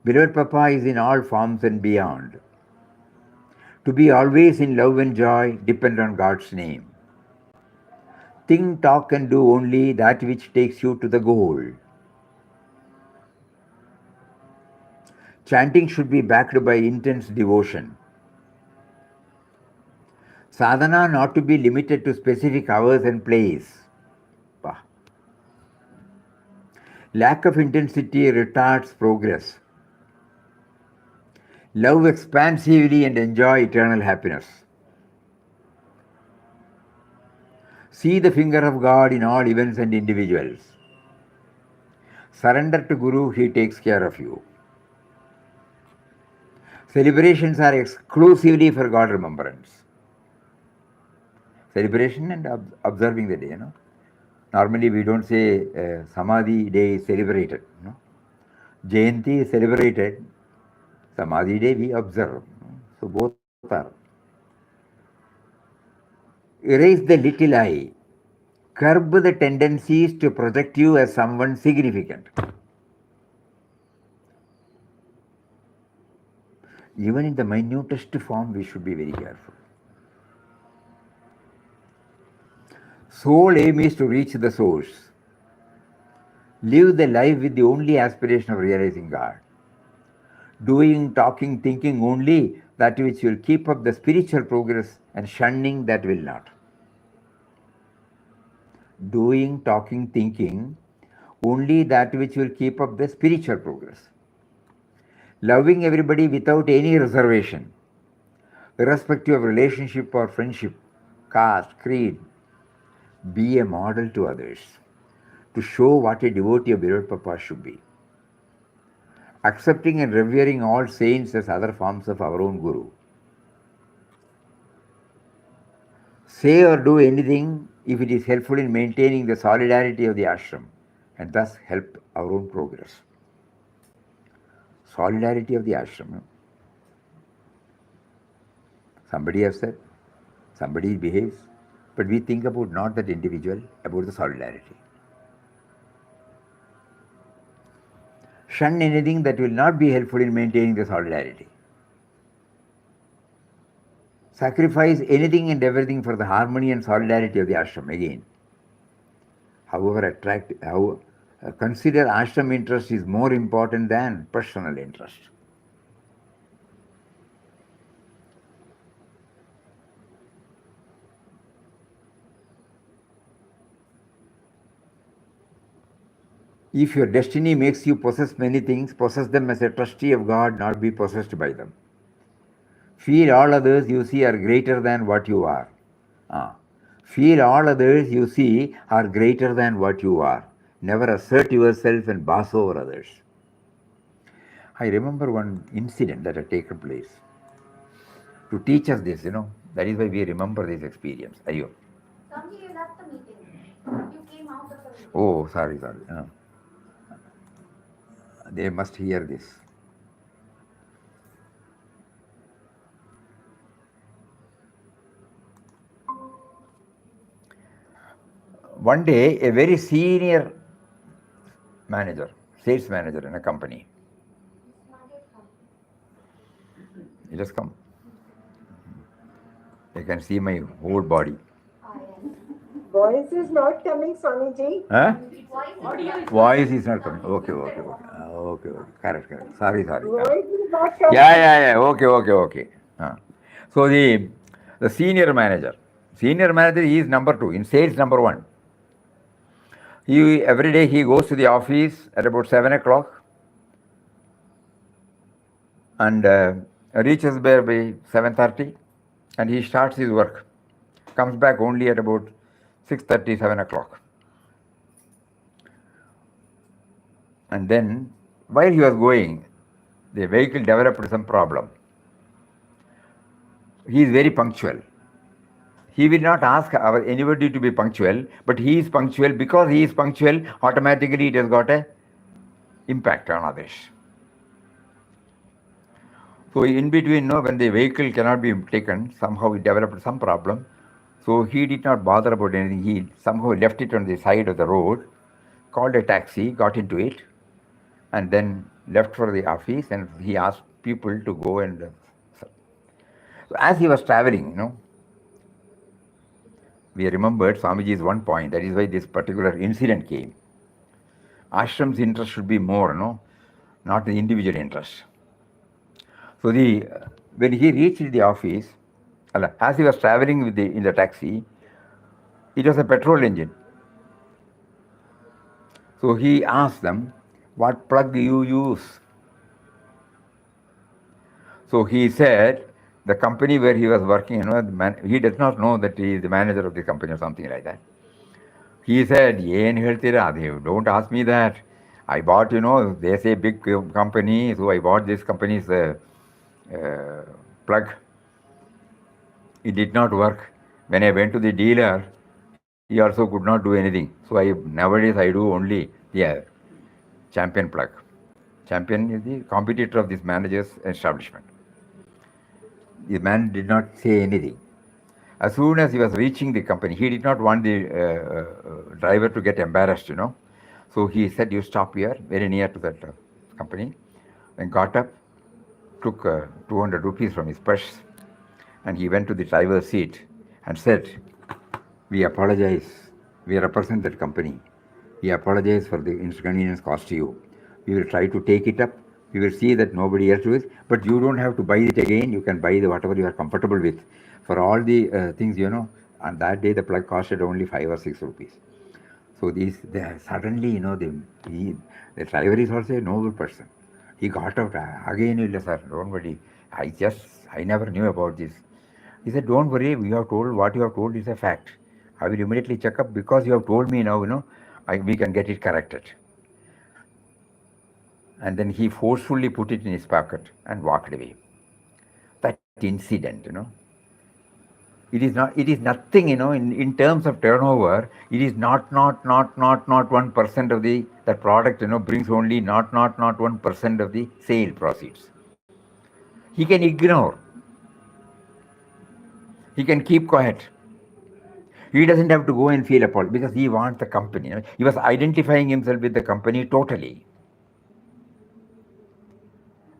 Beloved Papa is in all forms and beyond. To be always in love and joy, depend on God's name. Think, talk, and do only that which takes you to the goal. Chanting should be backed by intense devotion. Sadhana not to be limited to specific hours and place. Lack of intensity retards progress. Love expansively and enjoy eternal happiness. See the finger of God in all events and individuals. Surrender to Guru, he takes care of you. Celebrations are exclusively for God remembrance. Celebration and observing the day, Normally we don't say Samadhi day is celebrated, Jayanti is celebrated, Samadhi day we observe. So both are. Erase the little I. Curb the tendencies to project you as someone significant. Even in the minutest form, we should be very careful. Sole aim is to reach the source. Live the life with the only aspiration of realizing God. Doing, talking, thinking only that which will keep up the spiritual progress and shunning that will not. Doing, talking, thinking only that which will keep up the spiritual progress. Loving everybody without any reservation, irrespective of relationship or friendship, caste, creed. Be a model to others to show what a devotee of beloved Papa should be. Accepting and revering all saints as other forms of our own Guru. Say or do anything if it is helpful in maintaining the solidarity of the ashram and thus help our own progress. Solidarity of the ashram. Somebody has said, somebody behaves, but we think about not that individual, about the solidarity. Shun anything that will not be helpful in maintaining the solidarity. Sacrifice anything and everything for the harmony and solidarity of the ashram again. However, consider ashram interest is more important than personal interest. If your destiny makes you possess many things, possess them as a trustee of God, not be possessed by them. Feel all others you see are greater than what you are. Feel all others you see are greater than what you are. Never assert yourself and boss over others. I remember one incident that had taken place to teach us this, That is why we remember this experience. Ayo. Swami, you left the meeting. You came out of the meeting. Oh, sorry. They must hear this. One day, a very senior manager, sales manager in a company, he just come. You can see my whole body. Voice is not coming, Swamiji. Huh? Voice is not coming. Okay. Correct. Sorry. Voice is not coming. Yeah. Okay. So the senior manager is number 2 in sales, number 1. Every day he goes to the office at about 7 o'clock and reaches there by 7:30, and he starts his work. Comes back only at about 6:30, 7 o'clock. And then, while he was going, the vehicle developed some problem. He is very punctual. He will not ask anybody to be punctual, but he is punctual. Because he is punctual, automatically it has got an impact on others. So in between, when the vehicle cannot be taken, somehow he developed some problem. So he did not bother about anything. He somehow left it on the side of the road, called a taxi, got into it, and then left for the office, and he asked people to go and... So as he was traveling, we remembered Swamiji's one point. That is why this particular incident came. Ashram's interest should be more, not the individual interest. So when he reached the office, as he was traveling in the taxi, it was a petrol engine. So he asked them, "What plug do you use?" So he said, the company where he was working, he does not know that he is the manager of the company or something like that. He said, don't ask me that. I bought, they say big company, so I bought this company's plug. It did not work. When I went to the dealer, he also could not do anything. So nowadays I do only Champion plug. Champion is the competitor of this manager's establishment. The man did not say anything. As soon as he was reaching the company, he did not want the driver to get embarrassed, So he said, "You stop here, very near to that company." Then got up, took 200 rupees from his purse, and he went to the driver's seat and said, "We apologize. We represent that company. We apologize for the inconvenience caused to you. We will try to take it up. We will see that nobody else does, but you don't have to buy it again. You can buy whatever you are comfortable with. For all the things, on that day the plug costed only 5 or 6 rupees." So suddenly, the driver is also a noble person. He got out again, "Sir, don't worry. I never knew about this." He said, "Don't worry. What you have told is a fact. I will immediately check up because you have told me now, we can get it corrected." And then he forcefully put it in his pocket and walked away. That incident, it is nothing, in terms of turnover, it is not 1% of that product, brings only not 1% of the sale proceeds. He can ignore. He can keep quiet. He doesn't have to go and feel appalled because he wants the company. He was identifying himself with the company totally.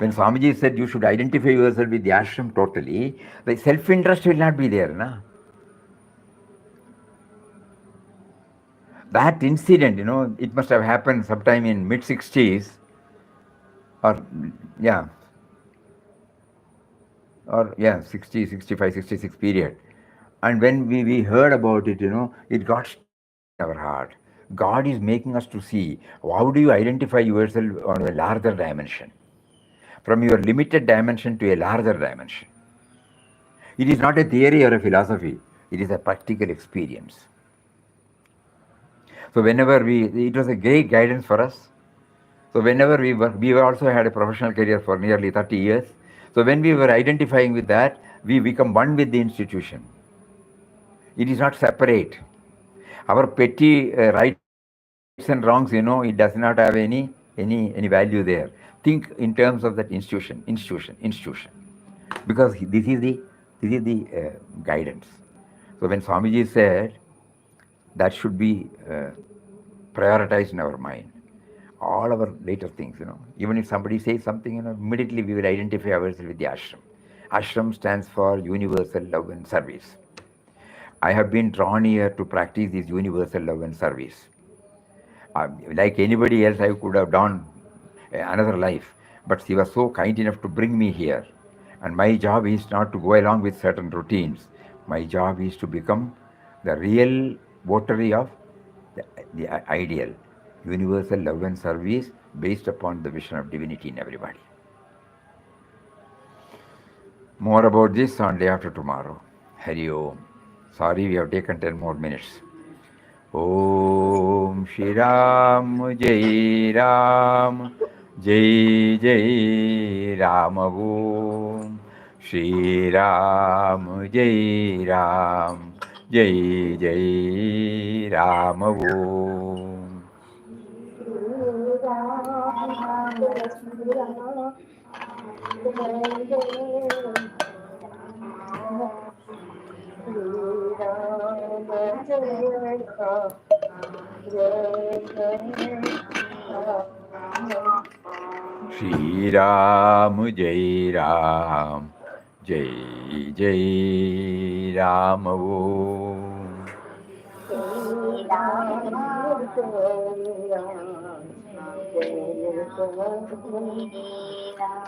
When Swamiji said you should identify yourself with the ashram totally, the self-interest will not be there. That incident, it must have happened sometime in mid-60s or 60, 65, 66 period. And when we heard about it, it got stuck in our heart. God is making us to see, how do you identify yourself on a larger dimension? From your limited dimension to a larger dimension. It is not a theory or a philosophy. It is a practical experience. So whenever it was a great guidance for us. So whenever we also had a professional career for nearly 30 years. So when we were identifying with that, we become one with the institution. It is not separate. Our petty rights and wrongs, it does not have any value there. Think in terms of that institution. Because this is the guidance. So when Swamiji said that should be prioritized in our mind, all our later things, even if somebody says something, immediately we will identify ourselves with the ashram. Ashram stands for universal love and service. I have been drawn here to practice this universal love and service. Like anybody else, I could have done another life, but she was so kind enough to bring me here. And my job is not to go along with certain routines. My job is to become the real votary of the ideal, universal love and service based upon the vision of divinity in everybody. More about this on day after tomorrow. Hari Om. Sorry, we have taken 10 more minutes. Om Shri Ram Jai Ram Jai Jai Ram Om Shri Ram Jai Ram Jai Jai Ram Om. Shri Ram Jai Ram Jai Jai Ram Om.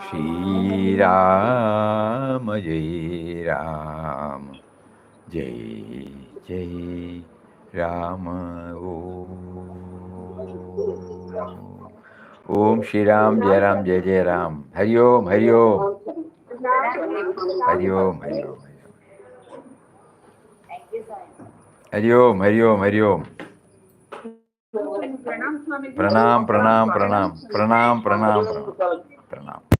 Shri Ram Jai Ram Jai Jai Ram Om Shri Ram Jai Ram Jai Jai Ram. Hari Om, Hari Om, Hari Om, Hari Om, Hari Om, Hari Om, Hari Om. Pranam, Swamiji. Pranam, pranam, pranam, pranam, pranam, pranam.